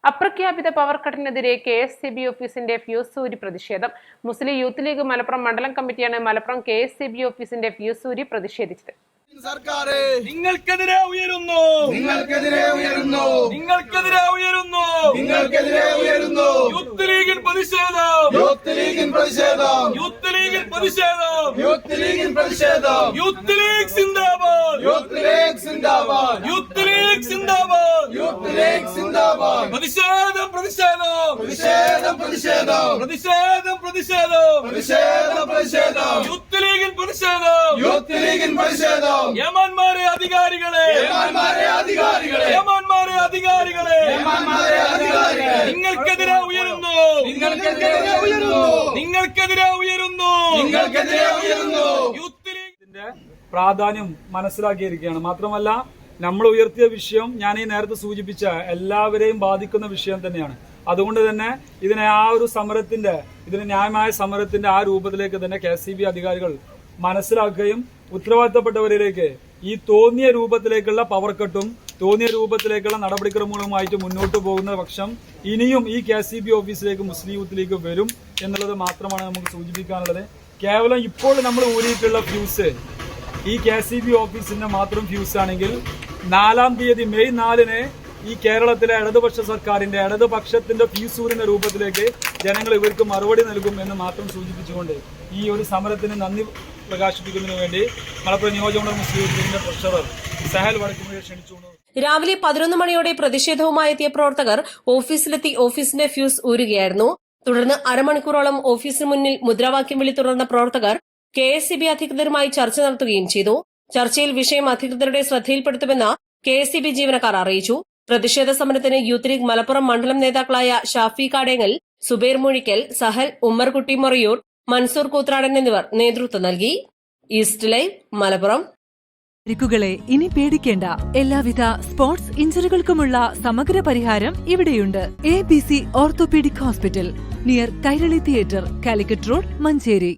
അപ്രഖ്യാപിത power കട്ടിനെതിരെ KSEB. ഓഫീസിന്റെ fuse ഊരി പ്രതിഷേധം. മുസ്ലിം യൂത്ത് ലീഗ് മലപ്പുറം മണ്ഡലം കമ്മിറ്റിയാണ് മലപ്പുറം കെ.എസ്.ഇ.ബി. ഓഫീസിന്റെ ഫ്യൂസ് ൂരി പ്രതിഷേധിച്ചത്. നിങ്ങൾക്കെതിരെ ഉയരുന്നു യൂത്ത് ലീഗിൻ പ്രതിഷേധം യൂത്ത് ലീഗ് സിന്ദാബാദ് യൂത്ത് ലീഗിൻ പ്രതിഷേധം യമാന്മാരെ അധികാരികളെ നിങ്ങൾക്കെതിരെ ഉയരുന്നു യൂത്ത് ലീഗിന്റെ പ്രാധാന്യം മനസ്സിലാക്കിയിരിക്കുകയാണ്. മാത്രമല്ല നമ്മൾ ഉയർത്തിയ വിഷയം ഞാൻ ഈ നേരത്തെ സൂചിപ്പിച്ച എല്ലാവരെയും ബാധിക്കുന്ന വിഷയം തന്നെയാണ്. അതുകൊണ്ട് തന്നെ ഇതിനെ ഇതിന് ന്യായമായ സമരത്തിന്റെ ആ രൂപത്തിലേക്ക് തന്നെ കെ.എസ്.ഇ.ബി. അധികാരികൾ മനസ്സിലാക്കുകയും ഉത്തരവാദിത്തപ്പെട്ടവരിലേക്ക് ഈ തോന്നിയ രൂപത്തിലേക്കുള്ള പവർ കട്ടും തോന്നിയ രൂപത്തിലേക്കുള്ള നടപടിക്രമങ്ങളുമായിട്ട് മുന്നോട്ട് പോകുന്ന പക്ഷം ഇനിയും ഈ കെ.എസ്.ഇ.ബി. ഓഫീസിലേക്ക് മുസ്ലിം യൂത്ത് ലീഗ് വരും എന്നുള്ളത് മാത്രമാണ് നമുക്ക് സൂചിപ്പിക്കാനുള്ളത്. കേവലം ഇപ്പോൾ നമ്മൾ ഊരിയിട്ടുള്ള ഫ്യൂസ് ഈ കെ.എസ്.ഇ.ബി. ഓഫീസിന്റെ മാത്രം ഫ്യൂസ് ആണെങ്കിൽ 4-ാം തീയതി മെയ് 4-ന് ഈ കേരളത്തിലെ ഇടതുപക്ഷത്തിന്റെ ഫ്യൂസൂരിന്റെ രൂപത്തിലേക്ക് ജനങ്ങൾ ഇവർക്ക് മറുപടി നൽകും എന്ന് മാത്രം സൂചിപ്പിച്ചുകൊണ്ട് ഈ ഒരു സമരത്തിന് നന്ദി പ്രകാശിപ്പിക്കുന്നതിന് വേണ്ടി മലപ്പുറം നിയോജകമണ്ഡലം മുസ്ലിം യൂത്ത് ലീഗിന്റെ ട്രഷറർ സഹൽ വടക്കുമുഴയെ ക്ഷണിച്ചുകൊണ്ട് രാവിലെ 11 മണിയോടെ പ്രതിഷേധവുമായി എത്തിയ പ്രവർത്തകർ ഓഫീസിലെത്തി ഓഫീസിന്റെ ഫ്യൂസ് ഊരുകയായിരുന്നു. തുടർന്ന് അരമണിക്കൂറോളം ഓഫീസിന് മുന്നിൽ മുദ്രാവാക്യം വിളി തുടർന്ന പ്രവർത്തകർ കെ.എസ്.ഇ.ബി. അധികൃതരുമായി ചർച്ച നടത്തുകയും ചെയ്തു. ചർച്ചയിൽ വിഷയം അധികൃതരുടെ ശ്രദ്ധയിൽപ്പെടുത്തുമെന്ന് കെ.എസ്.ഇ.ബി. ജീവനക്കാർ അറിയിച്ചു. പ്രതിഷേധ സമരത്തിന് യൂത്ത് ലീഗ് മലപ്പുറം മണ്ഡലം നേതാക്കളായ ഷാഫി കാടേങ്ങൽ, സുബൈർ മുഴിക്കൽ, സഹൽ, ഉമ്മർകുട്ടി മൊറയൂർ, മൻസൂർ കൂത്രാടൻ എന്നിവർ നേതൃത്വം നൽകി. East live Malappuram. പരിക്കുകളെ ഇനി പേടിക്കേണ്ട. എല്ലാവിധ സ്പോർട്സ് ഇഞ്ചറികൾക്കുമുള്ള സമഗ്ര പരിഹാരം ഇവിടെയുണ്ട്. ABC orthopaedic hospital, near Kairali theatre, Calicut road, Manjeri.